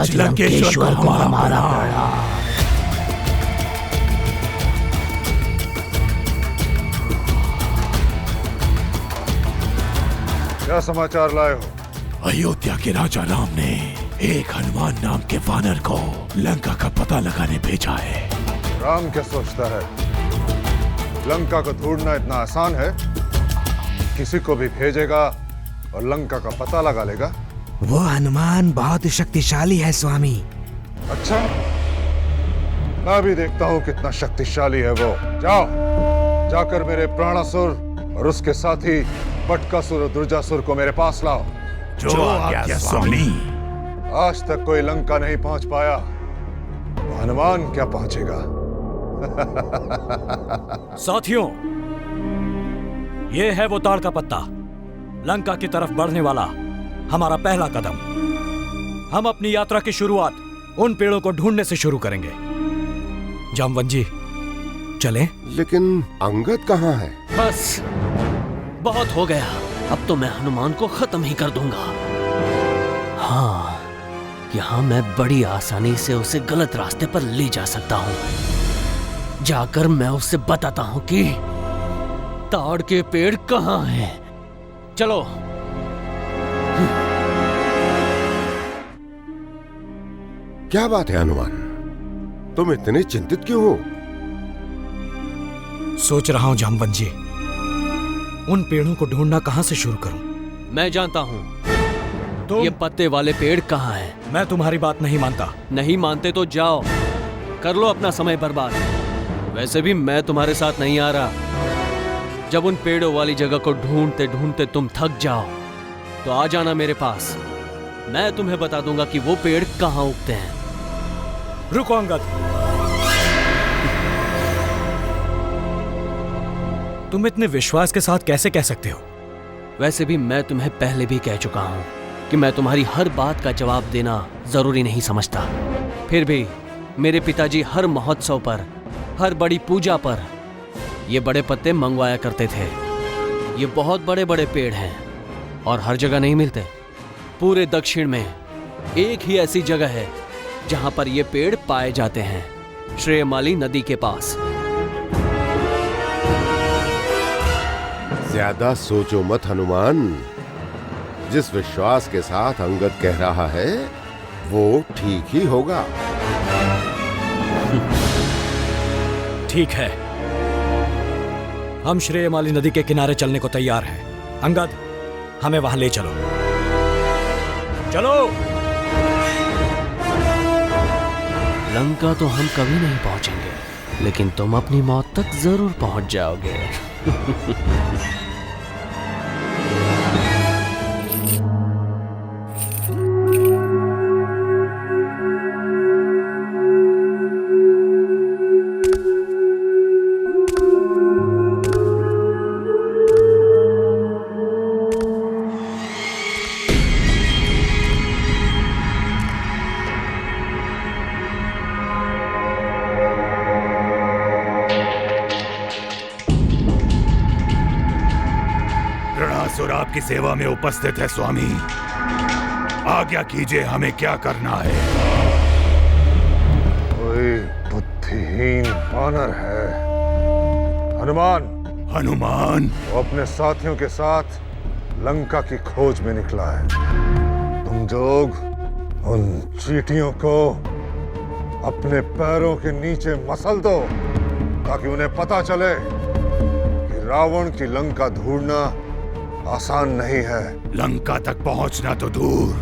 आज लंकेश्वर को हमारा प्रणाम। क्या समाचार लाए हो? अयोध्या के राजा राम ने एक हनुमान नाम के वानर को लंका का पता लगाने भेजा है। राम क्या सोचता है लंका को ढूंढना इतना आसान है? किसी को भी भेजेगा और लंका का पता लगा लेगा। वो हनुमान बहुत शक्तिशाली है स्वामी। अच्छा, मैं भी देखता हूँ कितना शक्तिशाली है वो। जाओ, जाकर मेरे प्राणासुर और उसके साथी बटकासुर और दुर्जासुर को मेरे पास लाओ। जो आज्ञा स्वामी। आज तक कोई लंका नहीं पहुंच पाया, वो हनुमान क्या पहुंचेगा? साथियों, ये है वो ताड़ का पत्ता, लंका की तरफ बढ़ने वाला हमारा पहला कदम। हम अपनी यात्रा की शुरुआत उन पेड़ों को ढूंढने से शुरू करेंगे। जामवंत जी, चलें? लेकिन अंगद कहाँ है? बस बहुत हो गया, अब तो मैं हनुमान को खत्म ही कर दूंगा। हाँ, यहाँ मैं बड़ी आसानी से उसे गलत रास्ते पर ले जा सकता हूँ। जाकर मैं उसे बताता हूँ कि ताड़ के पेड़ कहाँ हैं। चलो। क्या बात है हनुमान, तुम इतने चिंतित क्यों हो? सोच रहा हूँ जामवंत जी, उन पेड़ों को ढूंढना कहाँ से शुरू करूं? मैं जानता हूँ। ये पत्ते वाले पेड़ कहाँ हैं? मैं तुम्हारी बात नहीं मानता। नहीं मानते तो जाओ, कर लो अपना समय बर्बाद। वैसे भी मैं तुम्हारे साथ नहीं आ रहा। जब उन पेड़ों वाली जगह को ढूंढते ढूंढते तुम थक जाओ तो आ जाना मेरे पास। मैं तुम्हें बता दूंगा कि वो पेड़ कहाँ उगते हैं। रुको अंगद, तुम इतने विश्वास के साथ कैसे कह सकते हो? वैसे भी मैं तुम्हें पहले भी कह चुका हूं कि मैं तुम्हारी हर बात का जवाब देना जरूरी नहीं समझता। फिर भी मेरे पिताजी हर महोत्सव पर, हर बड़ी पूजा पर ये बड़े पत्ते मंगवाया करते थे। ये बहुत बड़े बड़े पेड़ हैं और हर जगह नहीं मिलते। पूरे दक्षिण में एक ही ऐसी जगह है जहां पर ये पेड़ पाए जाते हैं, श्रेयमाली नदी के पास। ज्यादा सोचो मत हनुमान, जिस विश्वास के साथ अंगद कह रहा है वो ठीक ही होगा। ठीक है, हम श्रेयमाली नदी के किनारे चलने को तैयार हैं। अंगद, हमें वहां ले चलो। चलो। लंका तो हम कभी नहीं पहुंचेंगे, लेकिन तुम अपनी मौत तक जरूर पहुंच जाओगे। रणासुर आपकी सेवा में उपस्थित है स्वामी। आज्ञा कीजिए, हमें क्या करना है? कोई बुद्धिहीन वानर है। हनुमान। हनुमान? वो अपने साथियों के साथ लंका की खोज में निकला है। तुम लोग उन चींटियों को अपने पैरों के नीचे मसल दो ताकि उन्हें पता चले कि रावण की लंका ढूंढना आसान नहीं है। लंका तक पहुंचना तो दूर,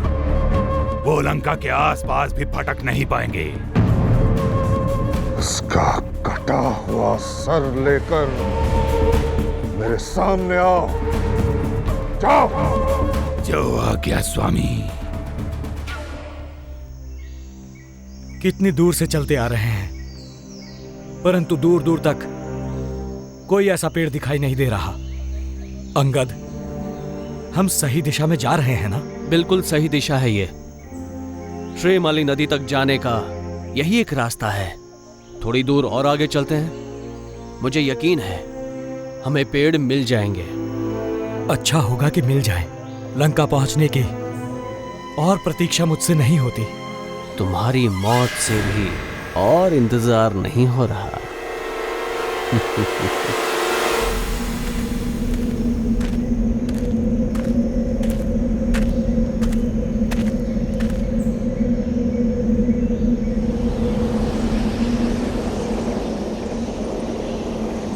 वो लंका के आसपास भी भटक नहीं पाएंगे। उसका कटा हुआ सर लेकर मेरे सामने आओ। जाओ। जो आज्ञा स्वामी। कितनी दूर से चलते आ रहे हैं, परंतु दूर दूर तक कोई ऐसा पेड़ दिखाई नहीं दे रहा। अंगद, हम सही दिशा में जा रहे हैं ना? बिल्कुल सही दिशा है ये। श्रेयमाली नदी तक जाने का यही एक रास्ता है। थोड़ी दूर और आगे चलते हैं। मुझे यकीन है हमें पेड़ मिल जाएंगे। अच्छा होगा कि मिल जाए। लंका पहुंचने की और प्रतीक्षा मुझसे नहीं होती। तुम्हारी मौत से भी और इंतजार नहीं हो रहा।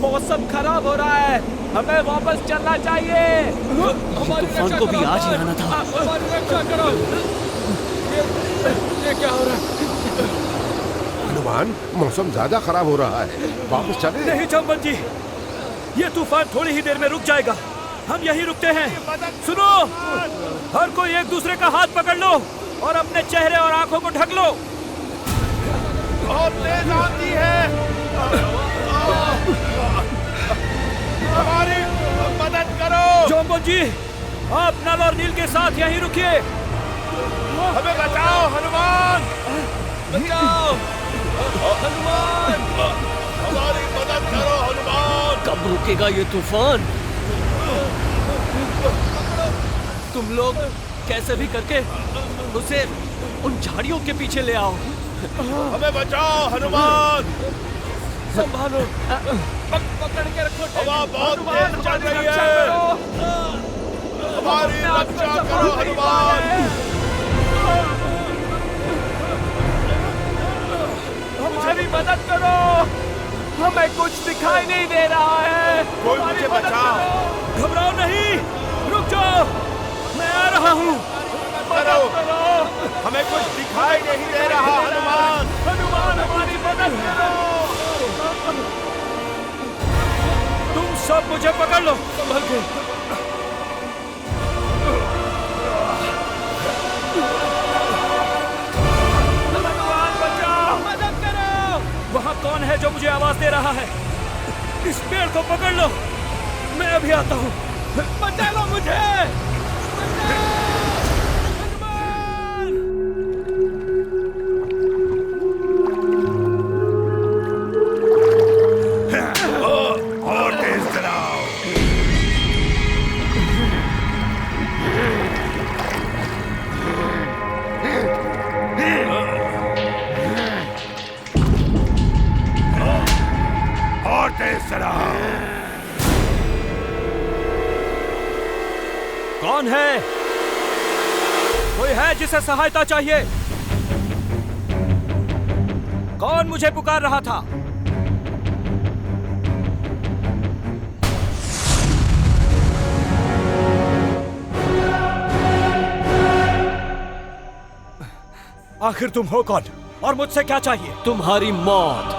मौसम खराब हो रहा है, हमें वापस चलना चाहिए। तूफान को भी आज ही आना था। हमारी रक्षा करो। ये क्या हो रहा है? हनुमान, मौसम ज्यादा खराब हो रहा है, वापस चले। नहीं चंबल जी, ये तूफान थोड़ी ही देर में रुक जाएगा। हम यहीं रुकते हैं। सुनो, हर कोई एक दूसरे का हाथ पकड़ लो और अपने चेहरे और आंखों को ढक लो। बहुत तेज आंधी है, हमारी मदद करो। चंबल जी, आप नल और नील के साथ यहीं रुकिए। हमें बचाओ हनुमान, बचाओ हनुमान, हमारी मदद करो हनुमान। कब रुकेगा ये तूफान? तुम लोग कैसे भी करके उसे उन झाड़ियों के पीछे ले आओ। हमें बचाओ हनुमान, संभालो, पकड़ के रखो। हवा बहुत तेज चल रही है, हमारी रक्षा करो हनुमान। हमारी मदद करो, हमें कुछ दिखाई नहीं दे रहा है। कोई मुझे बचाओ। घबराओ नहीं, रुक जाओ, मैं आ रहा हूँ। करो, हमें कुछ दिखाई नहीं दे रहा हनुमान। हनुमान, हमारी मदद करो। तुम सब मुझे पकड़ लो। संभल के। हनुमान बचाओ, मदद करो। वहाँ कौन है जो मुझे आवाज दे रहा है? इस पेड़ को पकड़ लो, मैं अभी आता हूँ। बचा लो मुझे। और तेज चलाओ। और तेज चलाओ। कौन है? कोई है जिसे सहायता चाहिए? कौन मुझे पुकार रहा था? आखिर तुम हो कौन और मुझसे क्या चाहिए? तुम्हारी मौत।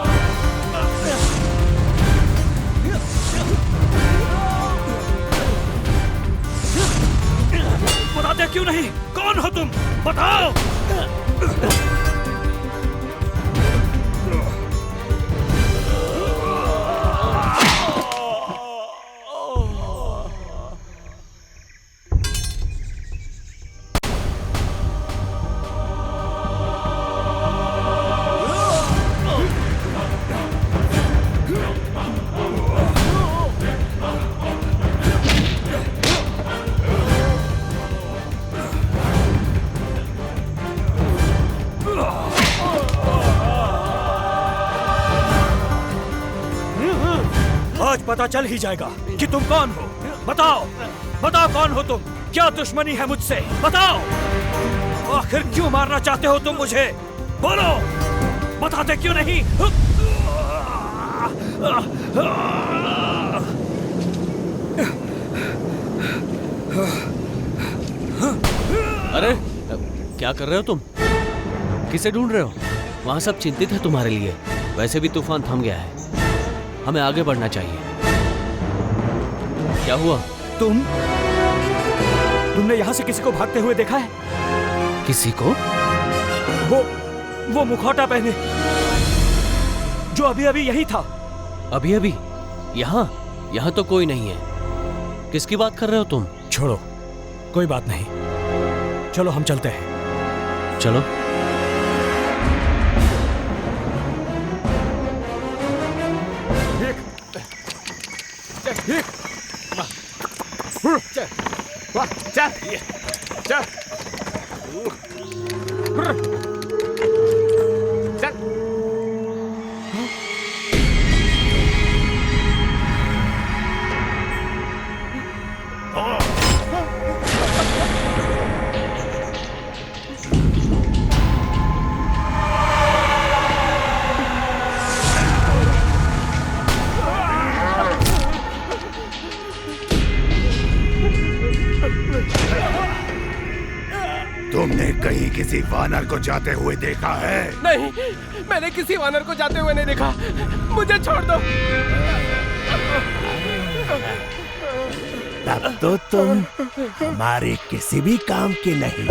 बताते क्यों नहीं? कौन हो तुम? बताओ। आज पता चल ही जाएगा कि तुम कौन हो। बताओ, बताओ कौन हो तुम? क्या दुश्मनी है मुझसे? बताओ, आखिर क्यों मारना चाहते हो तुम मुझे? बोलो, बताते क्यों नहीं? अरे क्या कर रहे हो तुम? किसे ढूंढ रहे हो? वहां सब चिंतित है तुम्हारे लिए। वैसे भी तूफान थम गया है, हमें आगे बढ़ना चाहिए। क्या हुआ? तुमने यहाँ से किसी को भागते हुए देखा है? किसी को? वो मुखौटा पहने जो अभी अभी यही था। अभी अभी यहाँ? यहाँ तो कोई नहीं है। किसकी बात कर रहे हो तुम? छोड़ो, कोई बात नहीं, चलो हम चलते हैं। चलो। तुमने कहीं किसी वानर को जाते हुए देखा है? नहीं, मैंने किसी वानर को जाते हुए नहीं देखा। मुझे छोड़ दो। तब तो तुम हमारे किसी भी काम के नहीं।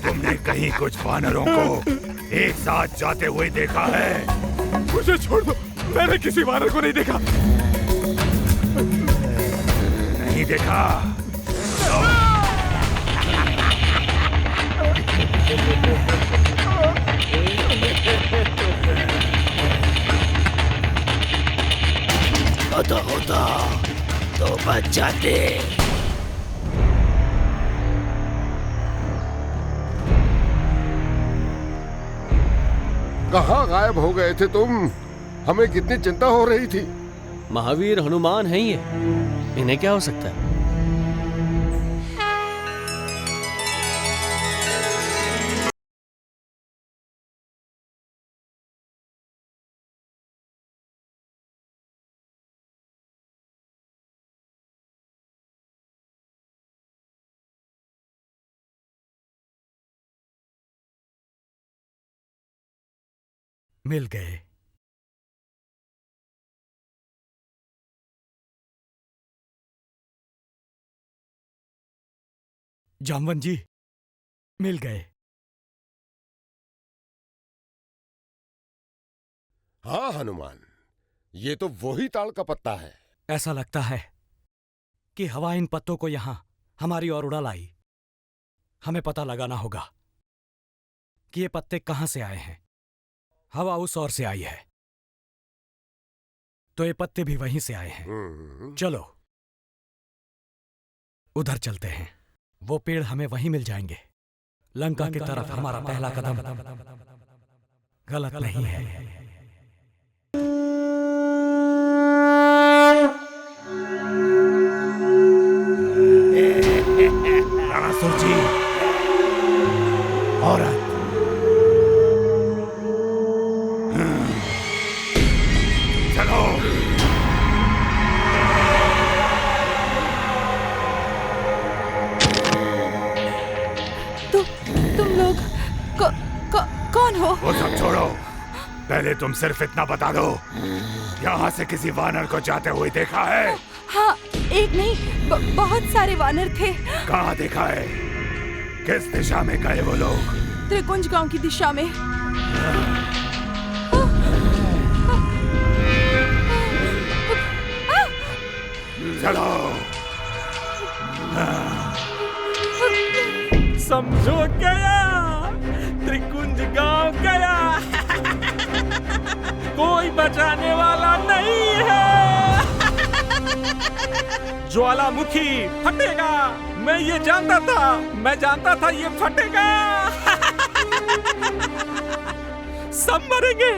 तुमने कहीं कुछ वानरों को एक साथ जाते हुए देखा है? मुझे छोड़ दो, मैंने किसी वानर को नहीं देखा। नहीं देखा? होता तो बच जाते। कहाँ गायब हो गए थे तुम? हमें कितनी चिंता हो रही थी। महावीर हनुमान हैं ये, इन्हें क्या हो सकता है? मिल गए। जामवन जी, मिल गए। हाँ हनुमान, ये तो वही ताड़ का पत्ता है। ऐसा लगता है कि हवा इन पत्तों को यहां हमारी ओर उड़ा लाई। हमें पता लगाना होगा कि ये पत्ते कहां से आए हैं। हवा उस ओर से आई है तो ये पत्ते भी वहीं से आए हैं। चलो उधर चलते हैं, वो पेड़ हमें वहीं मिल जाएंगे। लंका की तरफ हमारा पहला कदम गलत नहीं है। राणासुर जी, औरत, चलो। तुम लोग कौन हो? वो सब छोड़ो, पहले तुम सिर्फ इतना बता दो, यहाँ से किसी वानर को जाते हुए देखा है? हाँ, एक नहीं बहुत सारे वानर थे। कहाँ देखा है? किस दिशा में गए वो लोग? त्रिकुंज गांव की दिशा में। चलो। समझो गया, त्रिकुंज गांव गया। कोई बचाने वाला नहीं है। ज्वालामुखी फटेगा, मैं ये जानता था, मैं जानता था ये फटेगा। सब मरेंगे,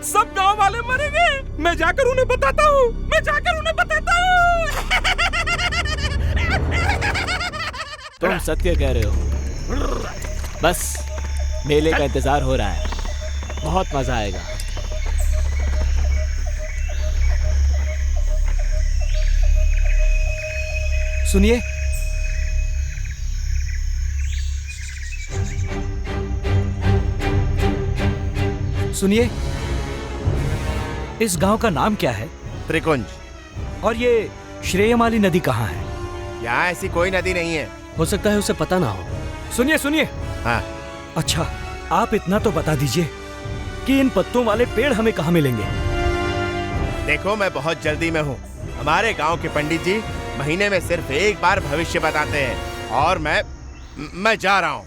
सब गांव वाले मरेंगे। मैं जाकर उन्हें बताता हूँ, मैं जाकर उन्हें बताता हूँ। तुम सत्य कह रहे हो। बस मेले का इंतजार हो रहा है, बहुत मजा आएगा। सुनिए, सुनिए, इस गांव का नाम क्या है? त्रिकुंज। और ये श्रेयमाली नदी कहाँ है? यहाँ ऐसी कोई नदी नहीं है। हो सकता है उसे पता ना हो। सुनिए सुनिए। हाँ। अच्छा, आप इतना तो बता दीजिए कि इन पत्तों वाले पेड़ हमें कहाँ मिलेंगे? देखो, मैं बहुत जल्दी में हूँ। हमारे गांव के पंडित जी महीने में सिर्फ एक बार भविष्य बताते हैं और मैं मैं जा रहा हूं।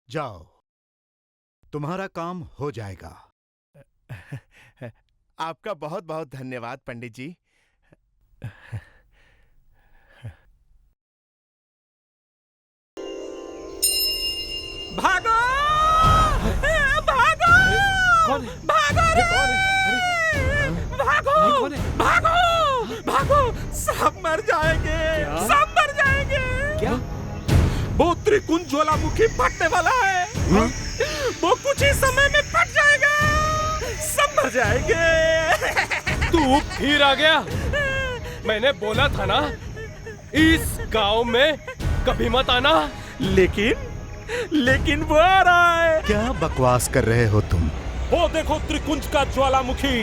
जाओ, तुम्हारा काम हो जाएगा। आपका बहुत बहुत धन्यवाद पंडित जी। भागो भागो भागो रे! भागो भागो भागो, सब मर जाएंगे, सब मर जाएंगे। क्या? वो त्रिकुंज ज्वालामुखी फटने वाला है। वो कुछ ही समय में फट जाएगा, सब मर जाएंगे। तू फिर आ गया। मैंने बोला था ना, इस गांव में कभी मत आना। लेकिन वो आ रहा है। क्या बकवास कर रहे हो तुम? वो देखो त्रिकुंज का ज्वालामुखी।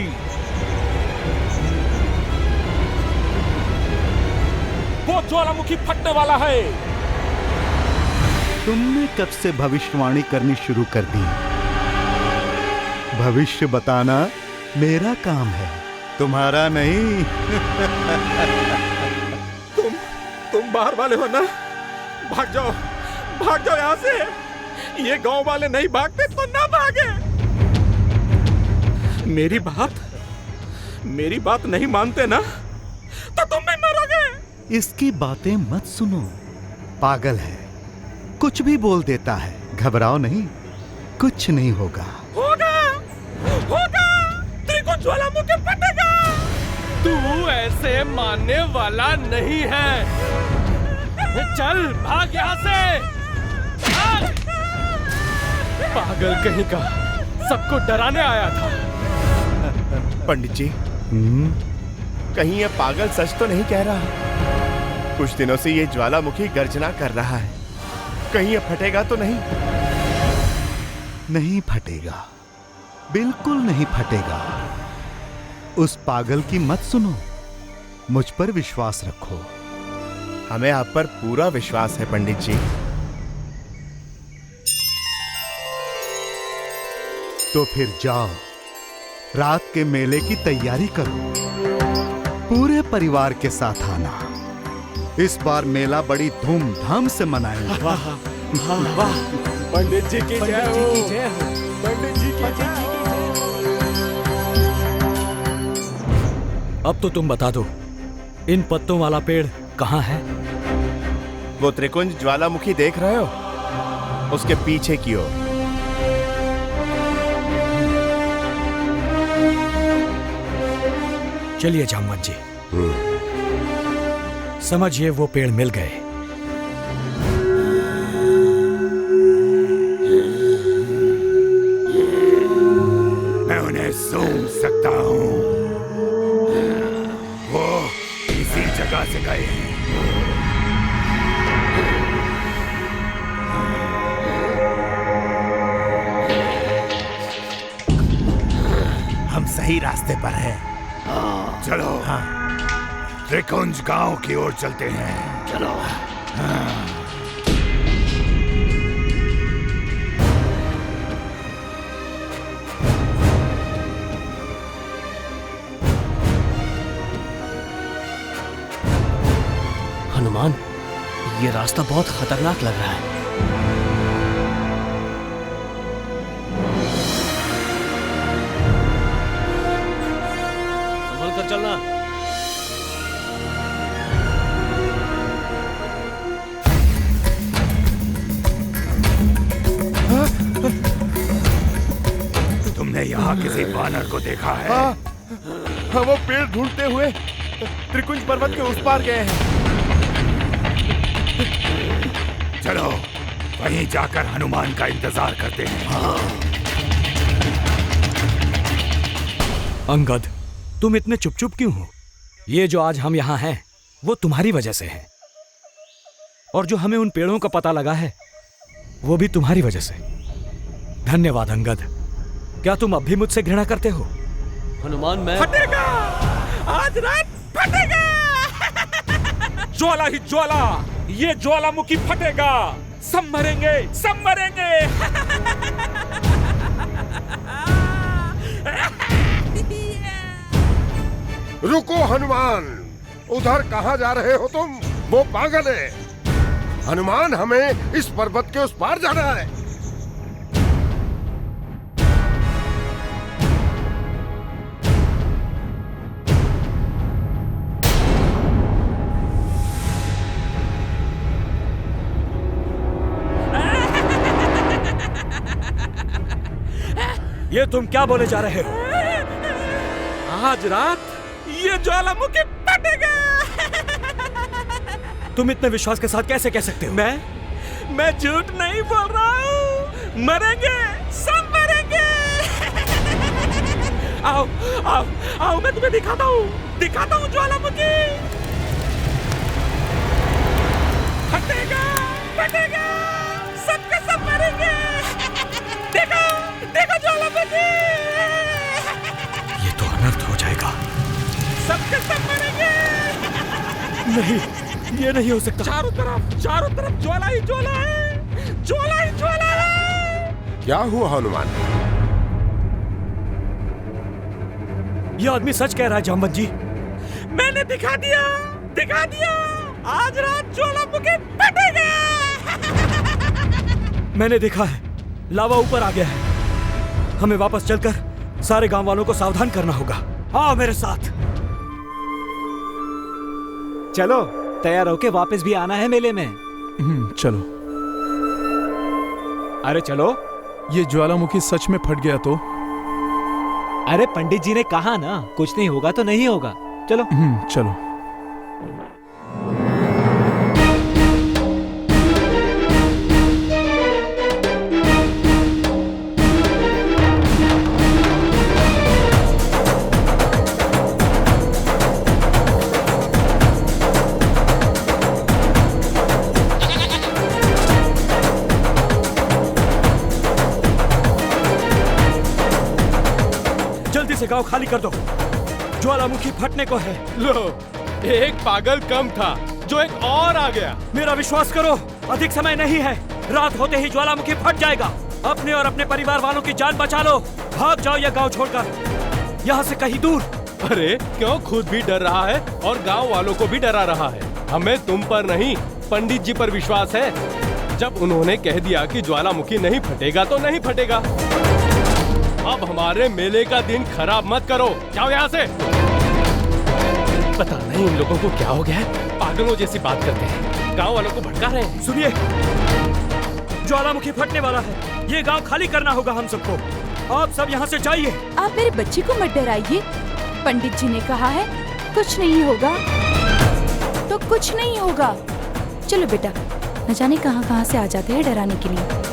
वो ज्वालामुखी फटने वाला है। तुमने कब से भविष्यवाणी करनी शुरू कर दी? भविष्य बताना मेरा काम है, तुम्हारा नहीं। तुम बाहर वाले हो ना? भाग जाओ यहाँ से। ये गांव वाले नहीं भागते तो ना भागे। मेरी बात नहीं मानते ना तो तुम भी मरोगे। इसकी बातें मत सुनो, पागल है, कुछ भी बोल देता है। घबराओ नहीं, कुछ नहीं होगा। होगा त्रिकुंज ज्वालामुखी फटेगा। तू ऐसे मानने वाला नहीं है। चल भाग यहाँ से। भाग! पागल कहीं का, सबको डराने आया था। पंडित जी, कहीं ये पागल सच तो नहीं कह रहा? कुछ दिनों से ये ज्वालामुखी गर्जना कर रहा है, कहीं ये फटेगा तो नहीं? नहीं फटेगा, बिल्कुल नहीं फटेगा। उस पागल की मत सुनो, मुझ पर विश्वास रखो। हमें आप पर पूरा विश्वास है पंडित जी। तो फिर जाओ, रात के मेले की तैयारी करो। पूरे परिवार के साथ आना। इस बार मेला बड़ी धूमधाम से मनाएंगे। वाह वाह, पंडित जी की जय हो, पंडित जी की जय हो। अब तो तुम बता दो, इन पत्तों वाला पेड़ कहाँ है? वो त्रिकुंज ज्वालामुखी देख रहे हो, उसके पीछे की ओर। चलिए जामवंत जी, समझिए वो पेड़ मिल गए। मैं उन्हें सूंघ सकता हूं। वो इसी जगह से गए हैं। हम सही रास्ते पर हैं। चलो, त्रिकुंज गांव की ओर चलते हैं। चलो। हनुमान, ये रास्ता बहुत खतरनाक लग रहा है। संभल कर चलना। तुमने यहाँ किसी वानर को देखा है? हाँ, वो पेड़ ढूंढते हुए त्रिकुंज पर्वत के उस पार गए हैं। चलो, वहीं जाकर हनुमान का इंतजार करते हैं। अंगद, तुम इतने चुप चुप क्यों हो? ये जो आज हम यहाँ हैं, वो तुम्हारी वजह से है। और जो हमें उन पेड़ों का पता लगा है, वो भी तुम्हारी वजह से। धन्यवाद अंगद, क्या तुम अब भी मुझसे घृणा करते हो? हनुमान, मैं फटेगा, आज रात फटेगा। ज्वाला ही ज्वाला, ये ज्वालामुखी फटेगा। सब मरेंगे, सब मरेंगे। रुको हनुमान, उधर कहाँ जा रहे हो तुम? वो पागल है। हनुमान, हमें इस पर्वत के उस पार जाना है। ये तुम क्या बोले जा रहे हो? आज रात ये ज्वालामुखी फटेगा। तुम इतने विश्वास के साथ कैसे कह सकते हो? मैं झूठ नहीं बोल रहा हूँ। मरेंगे, सब मरेंगे। आओ आओ आओ, मैं तुम्हें दिखाता हूँ ज्वालामुखी। फटेगा, फटेगा, सबके सब मरेंगे। देखो देखो ज्वालामुखी। ये तो अनर्थ हो जाएगा। सबके सब मरेंगे। नहीं, ये नहीं हो सकता। चारों तरफ ज्वाला ही ज्वाला है, ज्वाला ही ज्वाला है। क्या हुआ हनुमान? ये आदमी सच कह रहा है जामवंत जी। मैंने दिखा दिया। आज रात ज्वालामुखी फटेगा। मैंने देखा है, लावा ऊपर आ गया है। हमें वापस चलकर सारे गांव वालों को सावधान करना होगा। आओ मेरे साथ। चलो, तैयार होके वापस भी आना है मेले में। चलो। अरे चलो। ये ज्वालामुखी सच में फट गया तो? अरे पंडित जी ने कहा ना, कुछ नहीं होगा तो नहीं होगा। चलो। चलो। से गांव खाली कर दो। ज्वालामुखी फटने को है। लो, एक पागल कम था जो एक और आ गया। मेरा विश्वास करो, अधिक समय नहीं है। रात होते ही ज्वालामुखी फट जाएगा। अपने और अपने परिवार वालों की जान बचा लो। भाग जाओ यह गांव छोड़कर, यहाँ से कहीं दूर। अरे क्यों? खुद भी डर रहा है और गांव वालों को भी डरा रहा है। हमें तुम पर नहीं, पंडित जी पर विश्वास है। जब उन्होंने कह दिया कि ज्वालामुखी नहीं फटेगा तो नहीं फटेगा। अब हमारे मेले का दिन खराब मत करो। जाओ यहाँ से। पता नहीं इन लोगों को क्या हो गया है, पागलों जैसी बात करते हैं। गांव वालों को भड़का रहे हैं। सुनिए, ज्वालामुखी फटने वाला है। ये गांव खाली करना होगा हम सबको। आप सब यहाँ से जाइए। आप मेरे बच्चे को मत डराइए। पंडित जी ने कहा है कुछ नहीं होगा तो कुछ नहीं होगा। चलो बेटा, न जाने कहाँ कहाँ से आ जाते हैं डराने के लिए।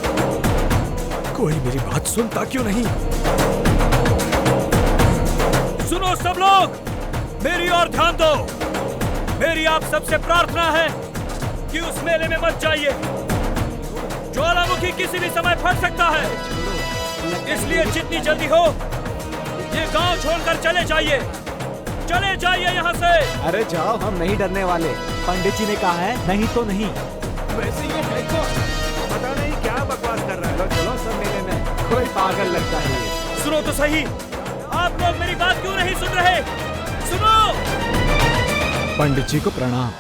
कोई मेरी बात सुनता क्यों नहीं? सुनो सब लोग, मेरी ओर ध्यान दो। मेरी आप सबसे प्रार्थना है कि उस मेले में मत जाइए। ज्वालामुखी किसी भी समय फट सकता है, इसलिए जितनी जल्दी हो ये गांव छोड़कर चले जाइए। चले जाइए यहाँ से। अरे जाओ, हम नहीं डरने वाले। पंडित जी ने कहा है नहीं तो नहीं। वैसे ये है कौन? पता नहीं क्या बकवास कर रहा है। चलो सब मेले में, कोई पागल लगता है। सुनो तो सही, आप लोग मेरी बात क्यों नहीं सुन रहे? सुनो। पंडित जी को प्रणाम।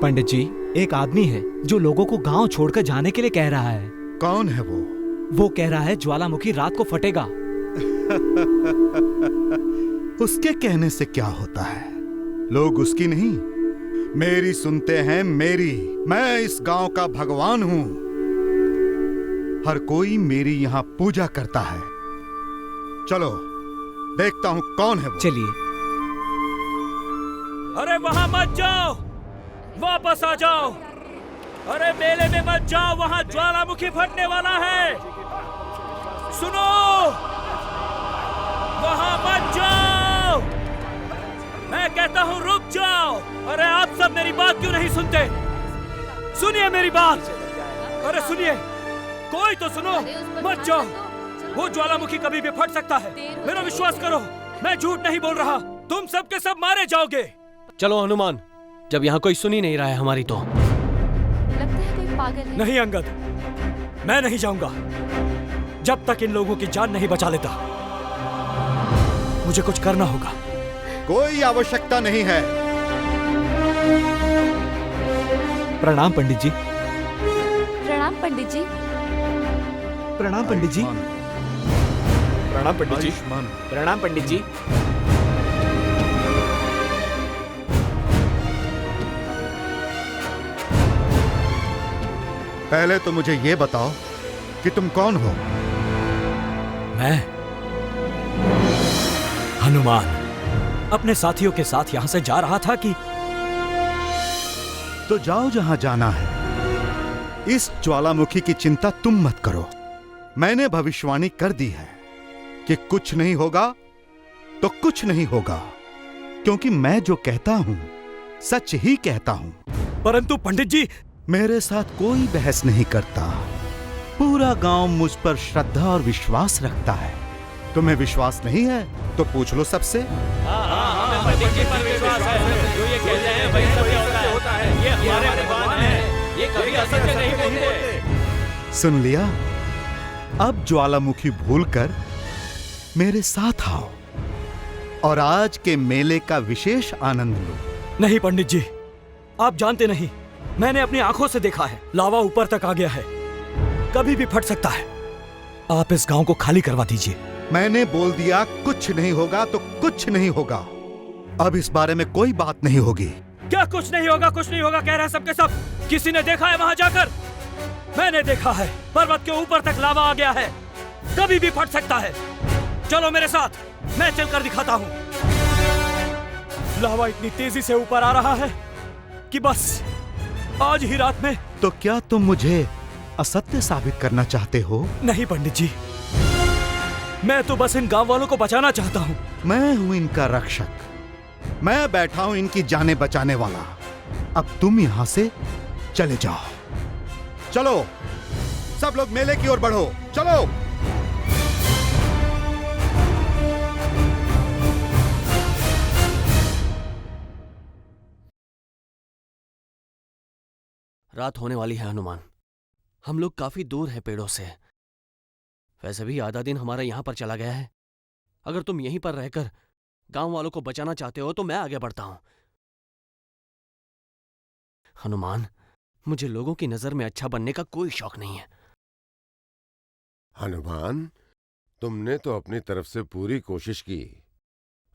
पंडित जी, एक आदमी है जो लोगों को गांव छोड़कर जाने के लिए कह रहा है। कौन है वो? वो कह रहा है ज्वालामुखी रात को फटेगा। उसके कहने से क्या होता है? लोग उसकी नहीं, मेरी सुनते हैं। मेरी, मैं इस गांव का भगवान हूं। हर कोई मेरी यहां पूजा करता है। चलो देखता हूं कौन है वो। चलिए। अरे वहां मत जाओ, वापस आ जाओ। अरे मेले में मत जाओ, वहां ज्वालामुखी फटने वाला है। सुनो, वहां मत जाओ। मैं कहता हूं रुक जाओ। अरे आप सब मेरी बात क्यों नहीं सुनते? सुनिए मेरी बात। अरे सुनिए, कोई तो सुनो। मत जाओ, वो ज्वालामुखी कभी भी फट सकता है। मेरा विश्वास करो, मैं झूठ नहीं बोल रहा। तुम सब के सब मारे जाओगे। चलो हनुमान, जब यहाँ कोई सुन ही नहीं रहा है हमारी तो। लगता है कोई पागल है। नहीं अंगद, मैं नहीं जाऊंगा जब तक इन लोगों की जान नहीं बचा लेता। मुझे कुछ करना होगा। कोई आवश्यकता नहीं है। प्रणाम पंडित जी। प्रणाम पंडित जी। प्रणाम पंडित जी। प्रणाम पंडित जी। प्रणाम पंडित जी। पहले तो मुझे ये बताओ कि तुम कौन हो? मैं हनुमान अपने साथियों के साथ यहां से जा रहा था कि तो जाओ जहां जाना है। इस ज्वालामुखी की चिंता तुम मत करो। मैंने भविष्यवाणी कर दी है कि कुछ नहीं होगा तो कुछ नहीं होगा, क्योंकि मैं जो कहता हूं सच ही कहता हूं। परंतु पंडित जी, मेरे साथ कोई बहस नहीं करता। पूरा गांव मुझ पर श्रद्धा और विश्वास रखता है। तुम्हें विश्वास नहीं है तो पूछ लो सबसे। पंडित जी पर विश्वास है। जो ये कहते हैं वही सब होता है। ये हमारे भगवान है, ये कभी असत्य नहीं बोलते। सुन लिया? अब ज्वालामुखी भूलकर मेरे साथ आओ और आज के मेले का विशेष आनंद लो। नहीं पंडित जी, आप जानते नहीं, मैंने अपनी आंखों से देखा है। लावा ऊपर तक आ गया है, कभी भी फट सकता है। आप इस गांव को खाली करवा दीजिए। मैंने बोल दिया कुछ नहीं होगा तो कुछ नहीं होगा। अब इस बारे में कोई बात नहीं होगी। क्या कुछ नहीं होगा, कुछ नहीं होगा कह रहे हैं सबके सब? किसी ने देखा है वहां जाकर? मैंने देखा है, पर्वत के ऊपर तक लावा आ गया है, कभी भी फट सकता है। चलो मेरे साथ, मैं चलकर दिखाता हूँ। लावा इतनी तेजी से ऊपर आ रहा है कि बस आज ही रात में। तो क्या तुम मुझे असत्य साबित करना चाहते हो? नहीं पंडित जी, मैं तो बस इन गांव वालों को बचाना चाहता हूँ। मैं हूं इनका रक्षक। मैं बैठा हूं इनकी जानें बचाने वाला। अब तुम यहां से चले जाओ। चलो सब लोग मेले की ओर बढ़ो, चलो। रात होने वाली है हनुमान। हम लोग काफी दूर हैं पेड़ों से। वैसे भी आधा दिन हमारा यहां पर चला गया है। अगर तुम यहीं पर रहकर गांव वालों को बचाना चाहते हो तो मैं आगे बढ़ता हूं। हनुमान, मुझे लोगों की नजर में अच्छा बनने का कोई शौक नहीं है। हनुमान, तुमने तो अपनी तरफ से पूरी कोशिश की।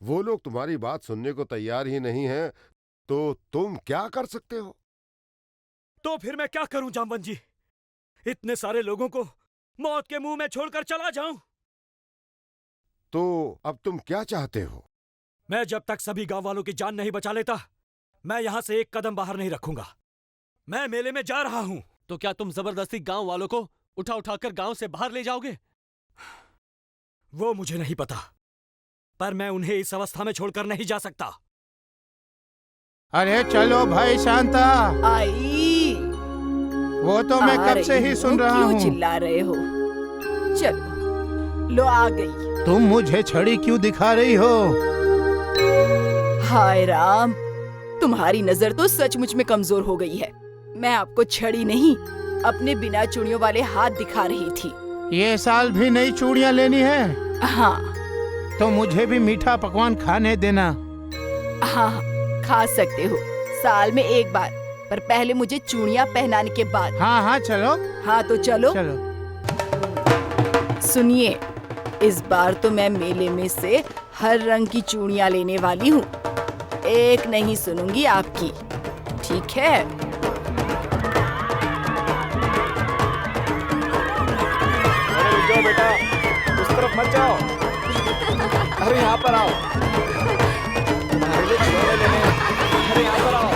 वो लोग तुम्हारी बात सुनने को तैयार ही नहीं है, तो तुम क्या कर सकते हो? तो फिर मैं क्या करूं जामवंत जी? इतने सारे लोगों को मौत के मुंह में छोड़कर चला जाऊं? तो अब तुम क्या चाहते हो? मैं जब तक सभी गांव वालों की जान नहीं बचा लेता, मैं यहां से एक कदम बाहर नहीं रखूंगा। मैं मेले में जा रहा हूं। तो क्या तुम जबरदस्ती गांव वालों को उठा उठाकर गांव से बाहर ले जाओगे? वो मुझे नहीं पता, पर मैं उन्हें इस अवस्था में छोड़कर नहीं जा सकता। अरे चलो भाई शांता। आई, वो तो मैं कब से ही सुन रहा हूँ। क्यों चिल्ला रहे हो? चलो, लो आ गई। तुम मुझे छड़ी क्यों दिखा रही हो? हाय राम, तुम्हारी नजर तो सचमुच में कमजोर हो गई है। मैं आपको छड़ी नहीं, अपने बिना चूड़ियों वाले हाथ दिखा रही थी। ये साल भी नई चूड़ियाँ लेनी है? हाँ। तो मुझे भी मीठा पकवान खाने देना। हाँ, खा सकते हो, साल में एक बार, पर पहले मुझे चूड़ियाँ पहनाने के बाद। हाँ हाँ चलो। हाँ तो चलो। सुनिए, इस बार तो मैं मेले में से हर रंग की चूड़ियाँ लेने वाली हूँ। एक नहीं सुनूंगी आपकी, ठीक है? जाओ बेटा, उस तरफ मत जाओ। अरे यहाँ पर आओ। अरे यहाँ पर आओ।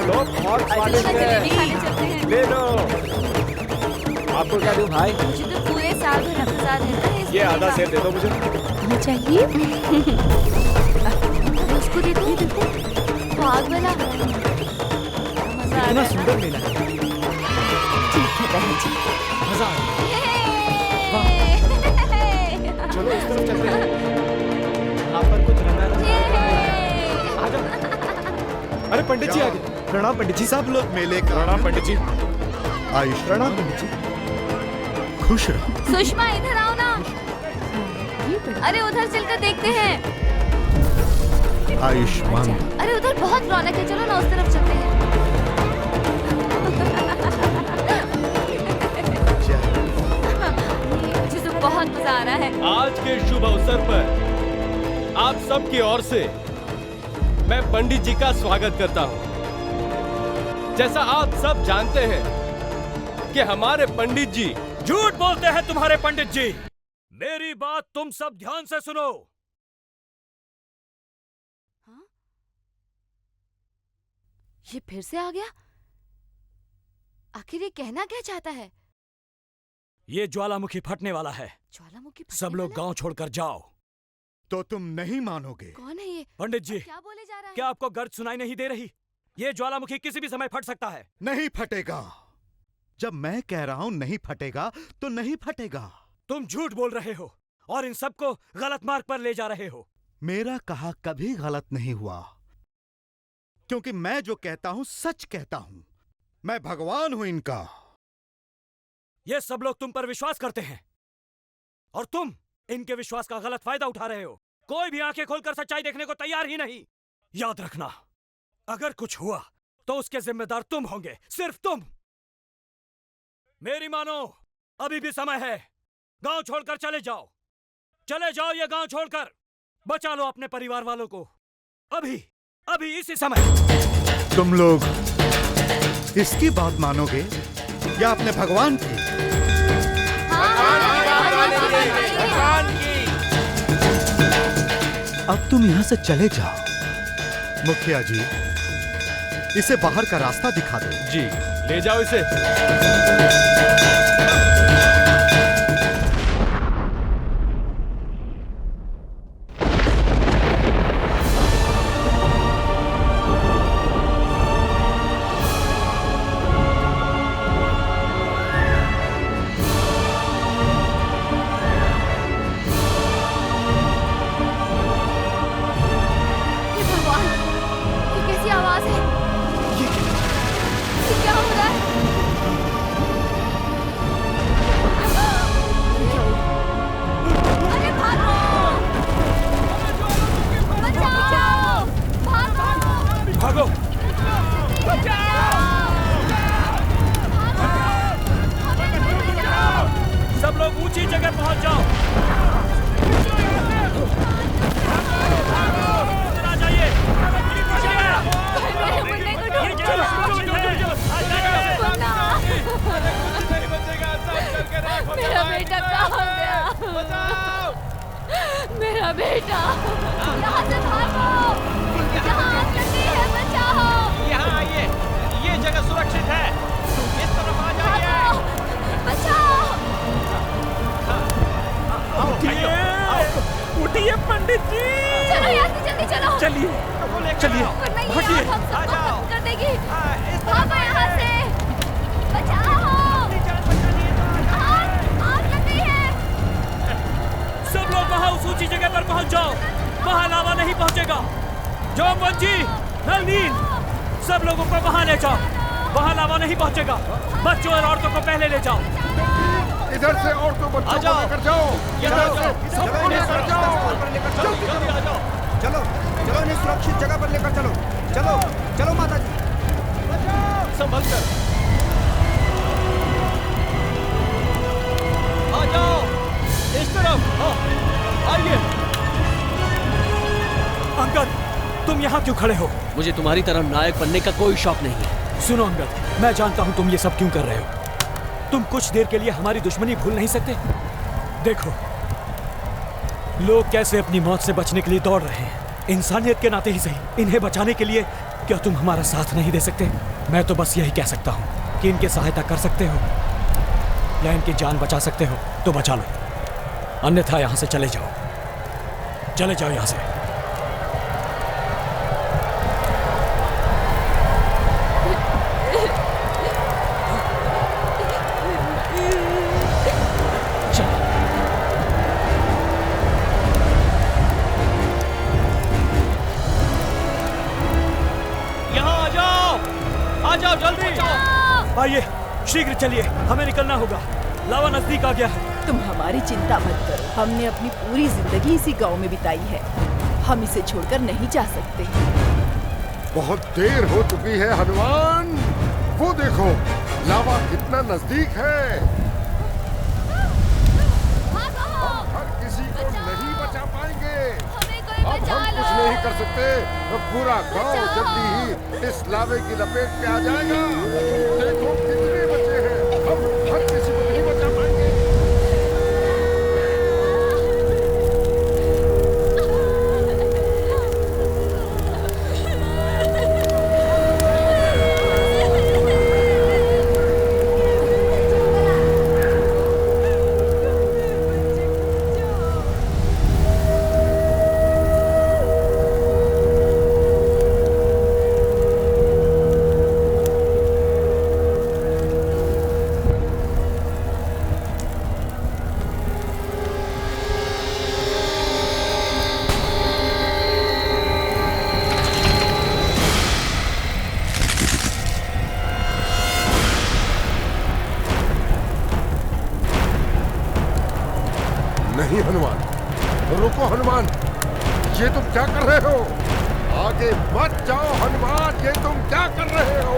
तो बहुत स्वादिष्ट है, ले लो। आपको क्या दूं भाई? मुझे तो पूरे साल भर रमजान रहता है। ये आधा सेब दे दो मुझे। हमें चाहिए। उसको दे दो। भाग वाला। मजा आ रहा है। सुंदर मेला है। ठीक है बहन जी। मजा आ चलो इस तरफ चलते हैं। यहाँ पर कुछ आ जाओ। अरे पंडित जी आ गए। प्रणाम पंडित जी। सब लोग मेले का प्रणाम पंडित जी। आयुष प्रणाम पंडित जी। खुश रहो। सुषमा इधर आओ ना। अरे उधर चलकर देखते हैं। आयुष्मान। अरे उधर बहुत रौनक है, चलो ना उस तरफ चलते हैं। मुझे तो बहुत मजा आ रहा है। आज के शुभ अवसर पर आप सब की ओर से मैं पंडित जी का स्वागत करता हूं। जैसा आप सब जानते हैं कि हमारे पंडित जी झूठ बोलते हैं तुम्हारे पंडित जी। मेरी बात तुम सब ध्यान से सुनो। हाँ? ये फिर से आ गया? आखिर ये कहना क्या चाहता है? ये ज्वालामुखी फटने वाला है। ज्वालामुखी सब लोग गांव छोड़कर जाओ। तो तुम नहीं मानोगे। कौन है ये? पंडित जी, क्या बोले जा रहा है? क्या आपको गर्ज सुनाई नहीं दे रही? ये ज्वालामुखी किसी भी समय फट सकता है। नहीं फटेगा। जब मैं कह रहा हूं नहीं फटेगा तो नहीं फटेगा। तुम झूठ बोल रहे हो और इन सबको गलत मार्ग पर ले जा रहे हो। मेरा कहा कभी गलत नहीं हुआ, क्योंकि मैं जो कहता हूं सच कहता हूं। मैं भगवान हूं इनका। ये सब लोग तुम पर विश्वास करते हैं और तुम इनके विश्वास का गलत फायदा उठा रहे हो। कोई भी आंखें खोलकर सच्चाई देखने को तैयार ही नहीं। याद रखना, अगर कुछ हुआ तो उसके जिम्मेदार तुम होंगे, सिर्फ तुम। मेरी मानो, अभी भी समय है। गांव छोड़कर चले जाओ। चले जाओ ये गांव छोड़कर। बचा लो अपने परिवार वालों को। अभी अभी इसी समय। तुम लोग इसकी बात मानोगे या अपने भगवान की? अब तुम यहां से चले जाओ। मुखिया जी, इसे बाहर का रास्ता दिखा दो। जी, ले जाओ इसे। मुझे तुम्हारी तरह नायक बनने का कोई शौक नहीं है। सुनो अंगद, मैं जानता हूं तुम ये सब क्यों कर रहे हो। तुम कुछ देर के लिए हमारी दुश्मनी भूल नहीं सकते। देखो, लोग कैसे अपनी मौत से बचने के लिए दौड़ रहे हैं। इंसानियत के नाते ही सही इन्हें बचाने के लिए क्या तुम हमारा साथ नहीं दे सकते? मैं तो बस यही कह सकता हूँ कि इनकी सहायता कर सकते हो या इनकी जान बचा सकते हो तो बचा लो, अन्यथा यहां से चले जाओ, चले जाओ यहां से। आइए, शीघ्र चलिए, हमें निकलना होगा। लावा नजदीक आ गया है। तुम हमारी चिंता मत करो, हमने अपनी पूरी जिंदगी इसी गांव में बिताई है, हम इसे छोड़कर नहीं जा सकते। बहुत देर हो चुकी है हनुमान, वो देखो लावा कितना नजदीक है। हम हर किसी को नहीं बचा पाएंगे, अब हम कुछ नहीं कर सकते, तो पूरा गांव जल्दी ही इस लावे की लपेट में आ जाएगा। देखो कितने बचे हैं, हम हर किसी को नहीं बचा पाएंगे। नहीं हनुमान, रुको हनुमान, ये तुम क्या कर रहे हो? आगे मत जाओ हनुमान, ये तुम क्या कर रहे हो?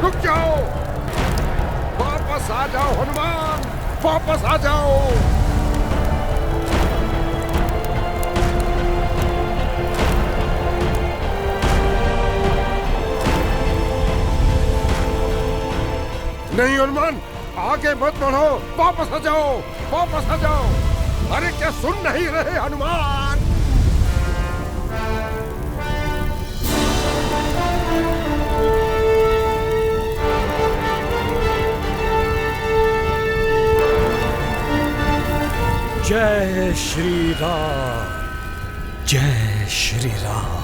रुक जाओ, वापस आ जाओ हनुमान, वापस आ जाओ। नहीं हनुमान, आगे मत बढ़ो, वापस आ जाओ, वापस आ जाओ। अरे क्या सुन नहीं रहे हनुमान? जय श्री राम, जय श्री राम।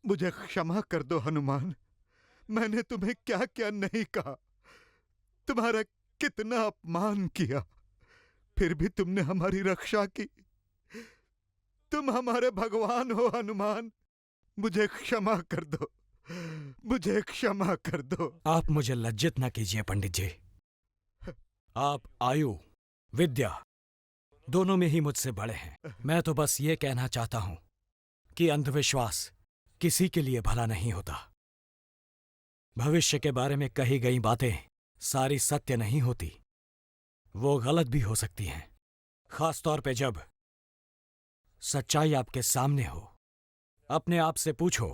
मुझे क्षमा कर दो हनुमान, मैंने तुम्हें क्या क्या नहीं कहा, तुम्हारा कितना अपमान किया, फिर भी तुमने हमारी रक्षा की। तुम हमारे भगवान हो हनुमान, मुझे क्षमा कर दो, मुझे क्षमा कर दो। आप मुझे लज्जित न कीजिए पंडित जी। आप आयु, विद्या दोनों में ही मुझसे बड़े हैं। मैं तो बस ये कहना चाहता हूं कि अंधविश्वास किसी के लिए भला नहीं होता। भविष्य के बारे में कही गई बातें सारी सत्य नहीं होती, वो गलत भी हो सकती हैं, खासतौर पे जब सच्चाई आपके सामने हो। अपने आप से पूछो,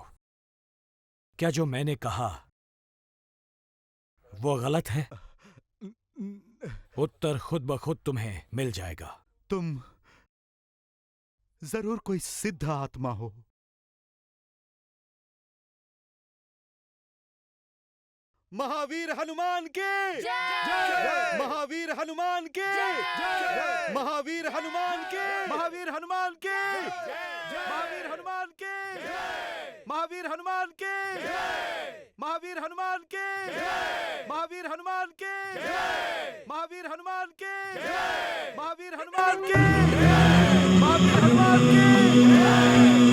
क्या जो मैंने कहा वो गलत है? उत्तर खुद ब खुद तुम्हें मिल जाएगा। तुम जरूर कोई सिद्ध आत्मा हो, महावीर हनुमान के महावीर हनुमान के महावीर हनुमान के महावीर हनुमान के महावीर हनुमान के महावीर हनुमान के महावीर हनुमान के महावीर हनुमान के महावीर हनुमान के महावीर हनुमान के महावीर हनुमान के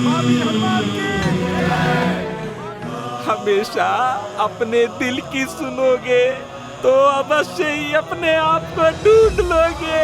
महावीर हनुमान के। हमेशा अपने दिल की सुनोगे तो अवश्य ही अपने आप को ढूंढ लोगे।